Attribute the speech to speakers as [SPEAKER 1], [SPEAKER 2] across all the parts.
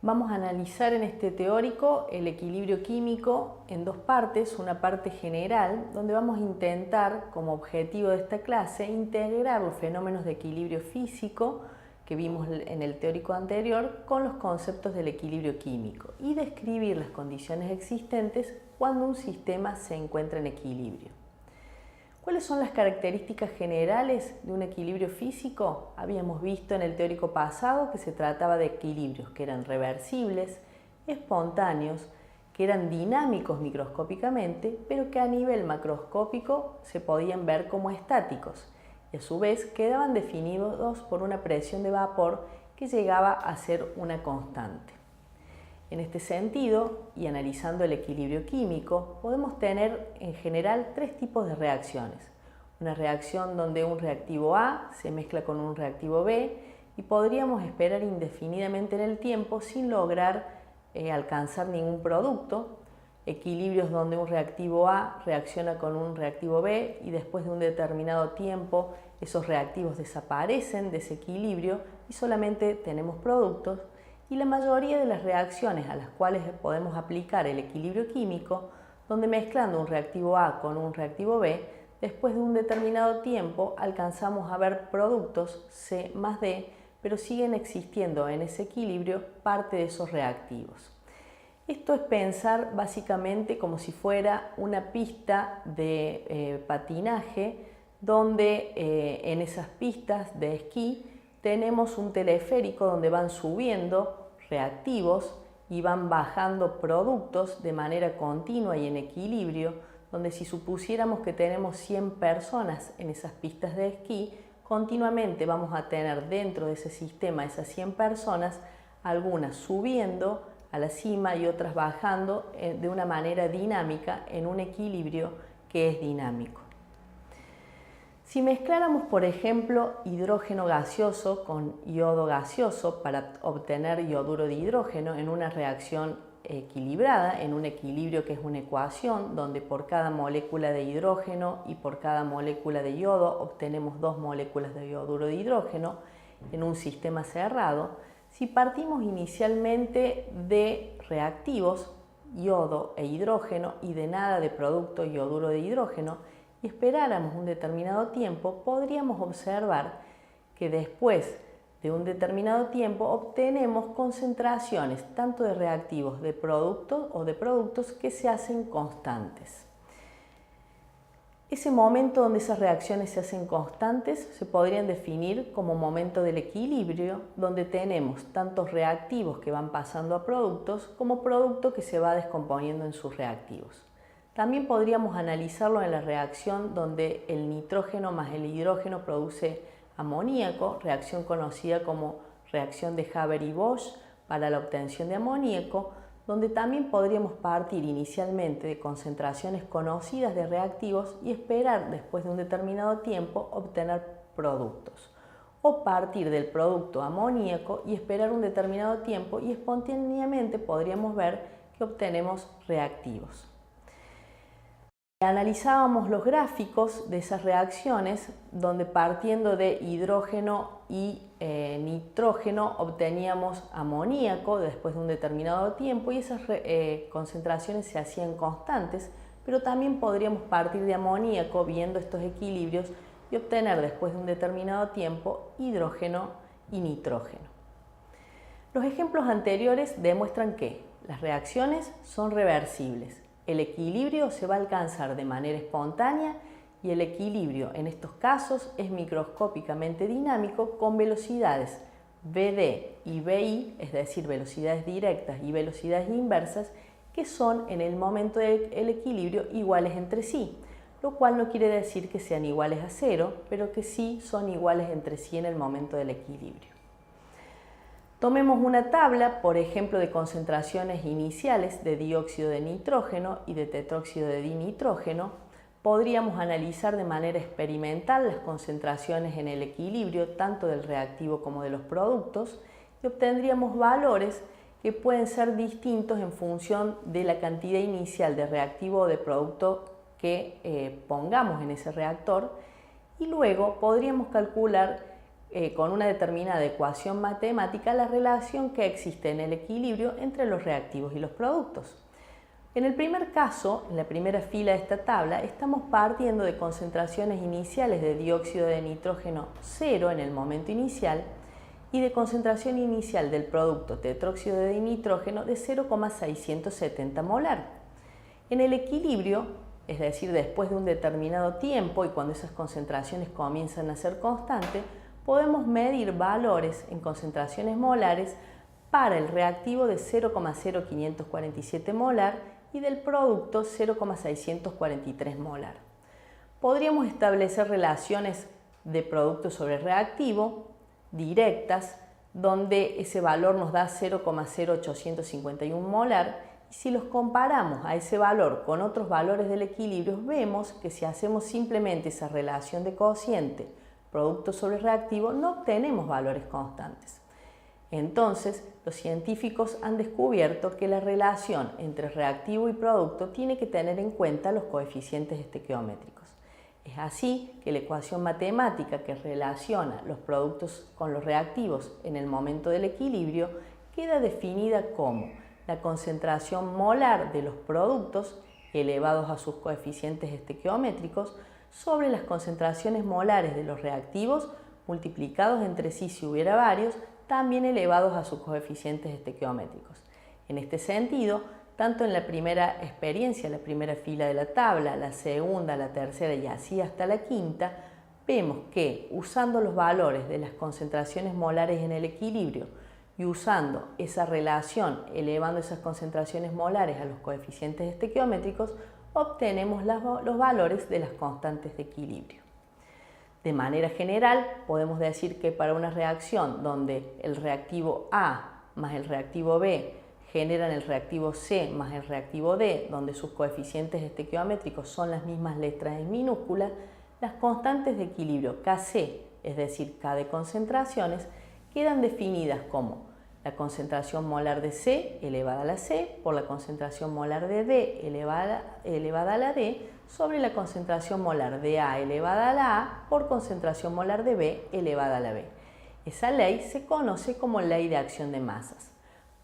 [SPEAKER 1] Vamos a analizar en este teórico el equilibrio químico en dos partes, una parte general, donde vamos a intentar, como objetivo de esta clase, integrar los fenómenos de equilibrio físico que vimos en el teórico anterior con los conceptos del equilibrio químico y describir las condiciones existentes cuando un sistema se encuentra en equilibrio. ¿Cuáles son las características generales de un equilibrio físico? Habíamos visto en el teórico pasado que se trataba de equilibrios que eran reversibles, espontáneos, que eran dinámicos microscópicamente, pero que a nivel macroscópico se podían ver como estáticos y a su vez quedaban definidos por una presión de vapor que llegaba a ser una constante. En este sentido, y analizando el equilibrio químico, podemos tener en general tres tipos de reacciones. Una reacción donde un reactivo A se mezcla con un reactivo B y podríamos esperar indefinidamente en el tiempo sin lograr alcanzar ningún producto. Equilibrios donde un reactivo A reacciona con un reactivo B y después de un determinado tiempo esos reactivos desaparecen de ese equilibrio y solamente tenemos productos. Y la mayoría de las reacciones a las cuales podemos aplicar el equilibrio químico, donde mezclando un reactivo A con un reactivo B, después de un determinado tiempo alcanzamos a ver productos C más D, pero siguen existiendo en ese equilibrio parte de esos reactivos. Esto es pensar básicamente como si fuera una pista de patinaje, donde en esas pistas de esquí tenemos un teleférico donde van subiendo reactivos y van bajando productos de manera continua y en equilibrio, donde si supusiéramos que tenemos 100 personas en esas pistas de esquí, continuamente vamos a tener dentro de ese sistema esas 100 personas, algunas subiendo a la cima y otras bajando de una manera dinámica en un equilibrio que es dinámico. Si mezcláramos, por ejemplo, hidrógeno gaseoso con yodo gaseoso para obtener yoduro de hidrógeno en una reacción equilibrada, en un equilibrio que es una ecuación donde por cada molécula de hidrógeno y por cada molécula de yodo obtenemos 2 moléculas de yoduro de hidrógeno en un sistema cerrado, si partimos inicialmente de reactivos, yodo e hidrógeno, y de nada de producto yoduro de hidrógeno, y esperáramos un determinado tiempo, podríamos observar que después de un determinado tiempo obtenemos concentraciones tanto de reactivos de productos o de productos que se hacen constantes. Ese momento donde esas reacciones se hacen constantes se podrían definir como momento del equilibrio, donde tenemos tantos reactivos que van pasando a productos como producto que se va descomponiendo en sus reactivos. También podríamos analizarlo en la reacción donde el nitrógeno más el hidrógeno produce amoníaco, reacción conocida como reacción de Haber y Bosch para la obtención de amoníaco, donde también podríamos partir inicialmente de concentraciones conocidas de reactivos y esperar después de un determinado tiempo obtener productos. O partir del producto amoníaco y esperar un determinado tiempo y espontáneamente podríamos ver que obtenemos reactivos. Analizábamos los gráficos de esas reacciones donde partiendo de hidrógeno y nitrógeno obteníamos amoníaco después de un determinado tiempo y esas concentraciones se hacían constantes, pero también podríamos partir de amoníaco viendo estos equilibrios y obtener después de un determinado tiempo hidrógeno y nitrógeno. Los ejemplos anteriores demuestran que las reacciones son reversibles. El equilibrio se va a alcanzar de manera espontánea y el equilibrio en estos casos es microscópicamente dinámico con velocidades Vd y Vi, es decir, velocidades directas y velocidades inversas, que son en el momento del equilibrio iguales entre sí, lo cual no quiere decir que sean iguales a cero, pero que sí son iguales entre sí en el momento del equilibrio. Tomemos una tabla, por ejemplo, de concentraciones iniciales de dióxido de nitrógeno y de tetróxido de dinitrógeno. Podríamos analizar de manera experimental las concentraciones en el equilibrio tanto del reactivo como de los productos y obtendríamos valores que pueden ser distintos en función de la cantidad inicial de reactivo o de producto que pongamos en ese reactor y luego podríamos calcular con una determinada ecuación matemática la relación que existe en el equilibrio entre los reactivos y los productos. En el primer caso, en la primera fila de esta tabla, estamos partiendo de concentraciones iniciales de dióxido de nitrógeno 0 en el momento inicial y de concentración inicial del producto tetróxido de nitrógeno de 0,670 molar. En el equilibrio, es decir, después de un determinado tiempo y cuando esas concentraciones comienzan a ser constantes, podemos medir valores en concentraciones molares para el reactivo de 0,0547 molar y del producto 0,643 molar. Podríamos establecer relaciones de producto sobre reactivo directas, donde ese valor nos da 0,0851 molar, y si los comparamos a ese valor con otros valores del equilibrio, vemos que si hacemos simplemente esa relación de cociente producto sobre reactivo, no obtenemos valores constantes. Entonces, los científicos han descubierto que la relación entre reactivo y producto tiene que tener en cuenta los coeficientes estequiométricos. Es así que la ecuación matemática que relaciona los productos con los reactivos en el momento del equilibrio queda definida como la concentración molar de los productos elevados a sus coeficientes estequiométricos sobre las concentraciones molares de los reactivos multiplicados entre sí si hubiera varios, también elevados a sus coeficientes estequiométricos. En este sentido, tanto en la primera experiencia, la primera fila de la tabla, la segunda, la tercera y así hasta la quinta, vemos que usando los valores de las concentraciones molares en el equilibrio y usando esa relación elevando esas concentraciones molares a los coeficientes estequiométricos, obtenemos los valores de las constantes de equilibrio. De manera general, podemos decir que para una reacción donde el reactivo A más el reactivo B generan el reactivo C más el reactivo D, donde sus coeficientes estequiométricos son las mismas letras en minúsculas, las constantes de equilibrio Kc, es decir, K de concentraciones, quedan definidas como la concentración molar de C elevada a la C por la concentración molar de D elevada a la D sobre la concentración molar de A elevada a la A por concentración molar de B elevada a la B. Esa ley se conoce como ley de acción de masas.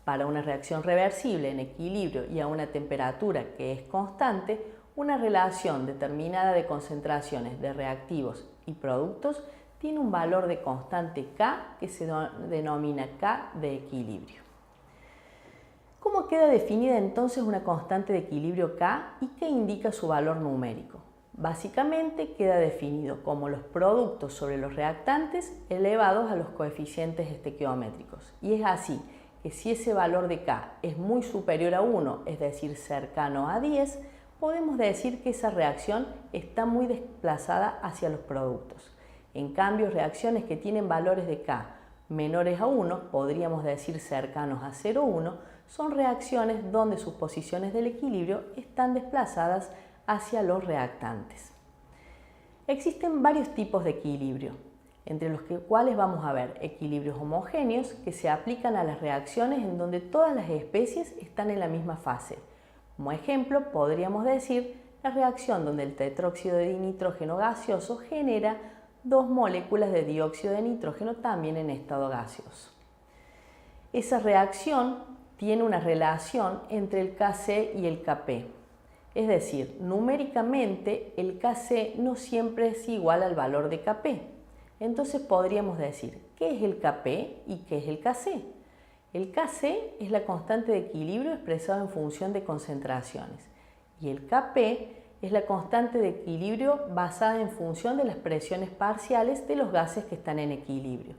[SPEAKER 1] Para una reacción reversible en equilibrio y a una temperatura que es constante, una relación determinada de concentraciones de reactivos y productos tiene un valor de constante K que se denomina K de equilibrio. ¿Cómo queda definida entonces una constante de equilibrio K y qué indica su valor numérico? Básicamente queda definido como los productos sobre los reactantes elevados a los coeficientes estequiométricos. Y es así que si ese valor de K es muy superior a 1, es decir, cercano a 10, podemos decir que esa reacción está muy desplazada hacia los productos. En cambio, reacciones que tienen valores de K menores a 1, podríamos decir cercanos a 0,1, son reacciones donde sus posiciones del equilibrio están desplazadas hacia los reactantes. Existen varios tipos de equilibrio, entre los cuales vamos a ver equilibrios homogéneos que se aplican a las reacciones en donde todas las especies están en la misma fase. Como ejemplo, podríamos decir la reacción donde el tetróxido de nitrógeno gaseoso genera 2 moléculas de dióxido de nitrógeno también en estado gaseoso. Esa reacción tiene una relación entre el Kc y el Kp. Es decir, numéricamente el Kc no siempre es igual al valor de Kp. Entonces podríamos decir, ¿qué es el Kp y qué es el Kc? El Kc es la constante de equilibrio expresado en función de concentraciones y el Kp es la constante de equilibrio basada en función de las presiones parciales de los gases que están en equilibrio.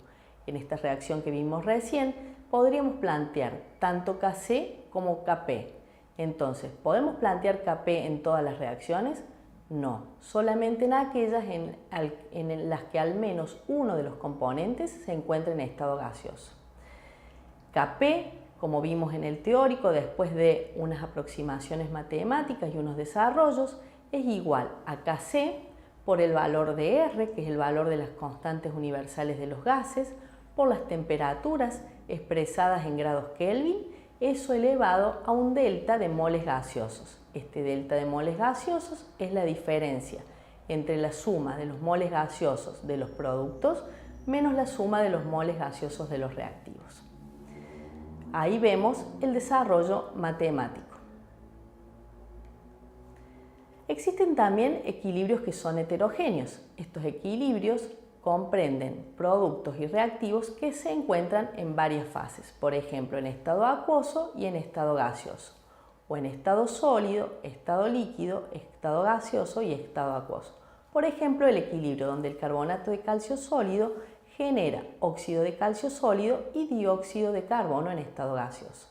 [SPEAKER 1] En esta reacción que vimos recién, podríamos plantear tanto Kc como Kp. Entonces, ¿podemos plantear Kp en todas las reacciones? No, solamente en aquellas en las que al menos uno de los componentes se encuentra en estado gaseoso. Kp, como vimos en el teórico, después de unas aproximaciones matemáticas y unos desarrollos, es igual a Kc por el valor de R, que es el valor de las constantes universales de los gases, por las temperaturas expresadas en grados Kelvin, eso elevado a un delta de moles gaseosos. Este delta de moles gaseosos es la diferencia entre la suma de los moles gaseosos de los productos menos la suma de los moles gaseosos de los reactivos. Ahí vemos el desarrollo matemático. Existen también equilibrios que son heterogéneos. Estos equilibrios comprenden productos y reactivos que se encuentran en varias fases, por ejemplo, en estado acuoso y en estado gaseoso, o en estado sólido, estado líquido, estado gaseoso y estado acuoso. Por ejemplo, el equilibrio donde el carbonato de calcio sólido genera óxido de calcio sólido y dióxido de carbono en estado gaseoso.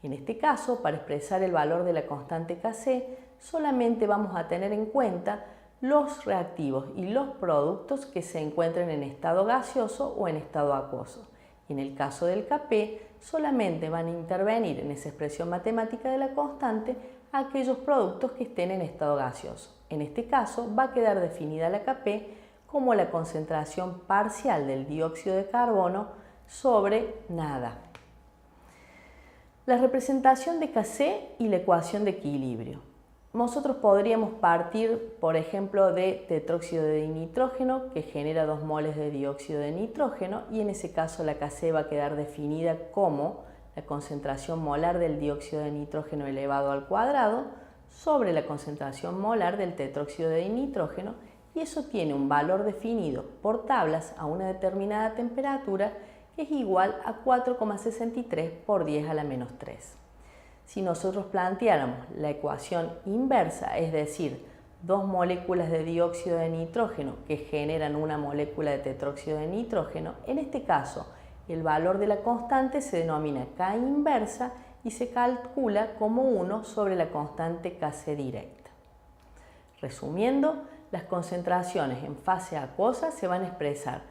[SPEAKER 1] En este caso, para expresar el valor de la constante Kc, solamente vamos a tener en cuenta los reactivos y los productos que se encuentren en estado gaseoso o en estado acuoso. Y en el caso del Kp, solamente van a intervenir en esa expresión matemática de la constante aquellos productos que estén en estado gaseoso. En este caso, va a quedar definida la Kp como la concentración parcial del dióxido de carbono sobre nada. La representación de Kc y la ecuación de equilibrio. Nosotros podríamos partir, por ejemplo, de tetróxido de nitrógeno, que genera 2 moles de dióxido de nitrógeno, y en ese caso la Kc va a quedar definida como la concentración molar del dióxido de nitrógeno elevado al cuadrado sobre la concentración molar del tetróxido de nitrógeno, y eso tiene un valor definido por tablas a una determinada temperatura que es igual a 4,63 por 10 a la menos 3. Si nosotros planteáramos la ecuación inversa, es decir, 2 moléculas de dióxido de nitrógeno que generan una molécula de tetróxido de nitrógeno, en este caso el valor de la constante se denomina K inversa y se calcula como 1 sobre la constante Kc directa. Resumiendo, las concentraciones en fase acuosa se van a expresar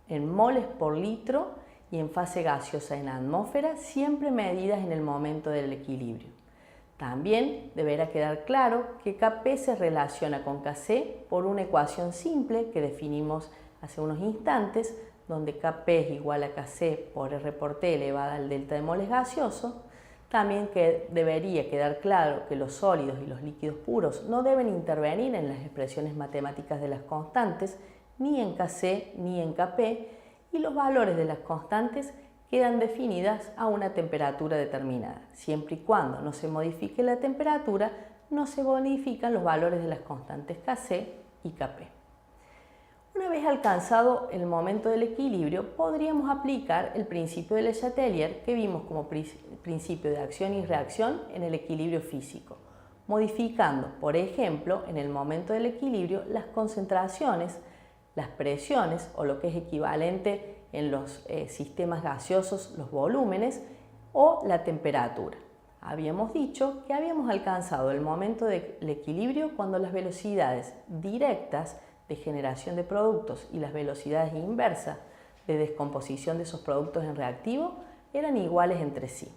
[SPEAKER 1] en moles por litro y en fase gaseosa en atmósfera, siempre medidas en el momento del equilibrio. También deberá quedar claro que Kp se relaciona con Kc por una ecuación simple que definimos hace unos instantes, donde Kp es igual a Kc por R por T elevada al delta de moles gaseoso. También debería quedar claro que los sólidos y los líquidos puros no deben intervenir en las expresiones matemáticas de las constantes, ni en Kc ni en Kp, y los valores de las constantes quedan definidas a una temperatura determinada. Siempre y cuando no se modifique la temperatura, no se modifican los valores de las constantes Kc y Kp. Una vez alcanzado el momento del equilibrio, podríamos aplicar el principio de Le Chatelier que vimos como principio de acción y reacción en el equilibrio físico, modificando, por ejemplo, en el momento del equilibrio, las concentraciones, las presiones o lo que es equivalente en los sistemas gaseosos, los volúmenes o la temperatura. Habíamos dicho que habíamos alcanzado el momento del equilibrio cuando las velocidades directas de generación de productos y las velocidades inversas de descomposición de esos productos en reactivo eran iguales entre sí.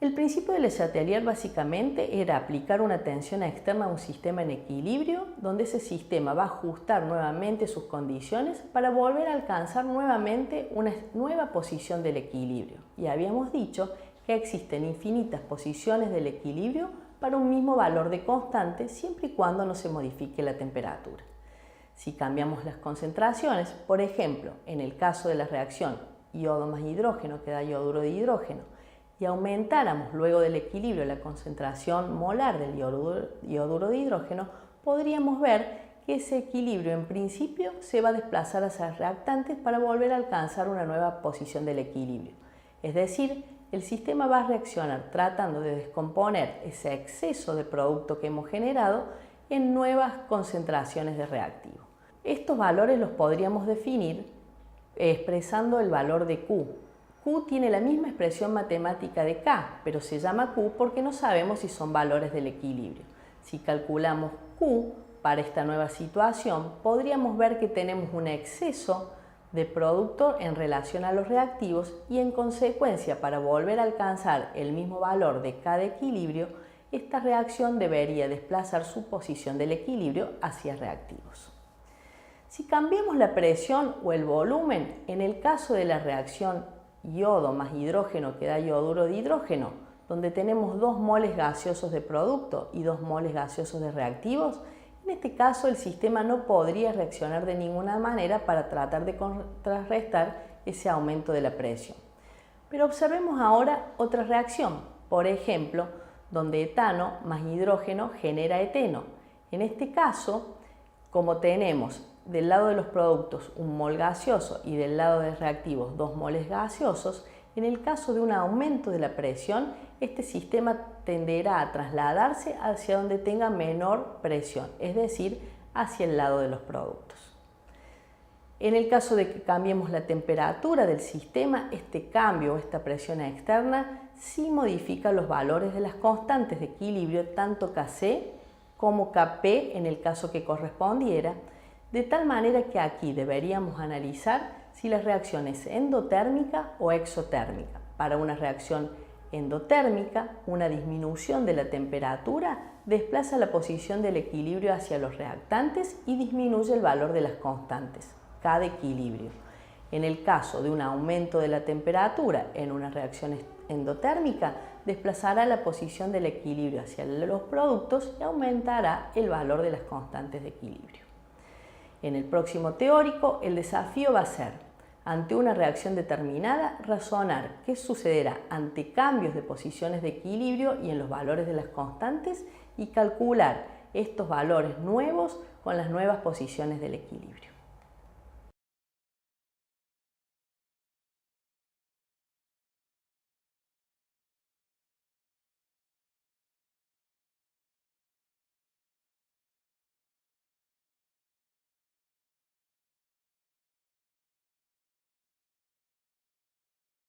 [SPEAKER 1] El principio de Le Chatelier básicamente era aplicar una tensión externa a un sistema en equilibrio, donde ese sistema va a ajustar nuevamente sus condiciones para volver a alcanzar nuevamente una nueva posición del equilibrio. Y habíamos dicho que existen infinitas posiciones del equilibrio para un mismo valor de constante, siempre y cuando no se modifique la temperatura. Si cambiamos las concentraciones, por ejemplo, en el caso de la reacción yodo más hidrógeno que da yoduro de hidrógeno, y aumentáramos luego del equilibrio la concentración molar del yoduro de hidrógeno, podríamos ver que ese equilibrio en principio se va a desplazar hacia reactantes para volver a alcanzar una nueva posición del equilibrio. Es decir, el sistema va a reaccionar tratando de descomponer ese exceso de producto que hemos generado en nuevas concentraciones de reactivo. Estos valores los podríamos definir expresando el valor de Q. Q tiene la misma expresión matemática de K, pero se llama Q porque no sabemos si son valores del equilibrio. Si calculamos Q para esta nueva situación, podríamos ver que tenemos un exceso de producto en relación a los reactivos y en consecuencia, para volver a alcanzar el mismo valor de K de equilibrio, esta reacción debería desplazar su posición del equilibrio hacia reactivos. Si cambiamos la presión o el volumen, en el caso de la reacción yodo más hidrógeno que da yoduro de hidrógeno, donde tenemos 2 moles gaseosos de producto y 2 moles gaseosos de reactivos, En este caso, el sistema no podría reaccionar de ninguna manera para tratar de contrarrestar ese aumento de la presión. Pero observemos ahora otra reacción, por ejemplo, donde etano más hidrógeno genera eteno. En este caso, como tenemos del lado de los productos un mol gaseoso y del lado de reactivos 2 moles gaseosos, en el caso de un aumento de la presión, este sistema tenderá a trasladarse hacia donde tenga menor presión, es decir, hacia el lado de los productos. En el caso de que cambiemos la temperatura del sistema, este cambio o esta presión externa sí modifica los valores de las constantes de equilibrio, tanto Kc como Kp en el caso que correspondiera, de tal manera que aquí deberíamos analizar si la reacción es endotérmica o exotérmica. Para una reacción endotérmica, una disminución de la temperatura desplaza la posición del equilibrio hacia los reactantes y disminuye el valor de las constantes, cada equilibrio. En el caso de un aumento de la temperatura en una reacción endotérmica, desplazará la posición del equilibrio hacia los productos y aumentará el valor de las constantes de equilibrio. En el próximo teórico, el desafío va a ser, ante una reacción determinada, razonar qué sucederá ante cambios de posiciones de equilibrio y en los valores de las constantes y calcular estos valores nuevos con las nuevas posiciones del equilibrio.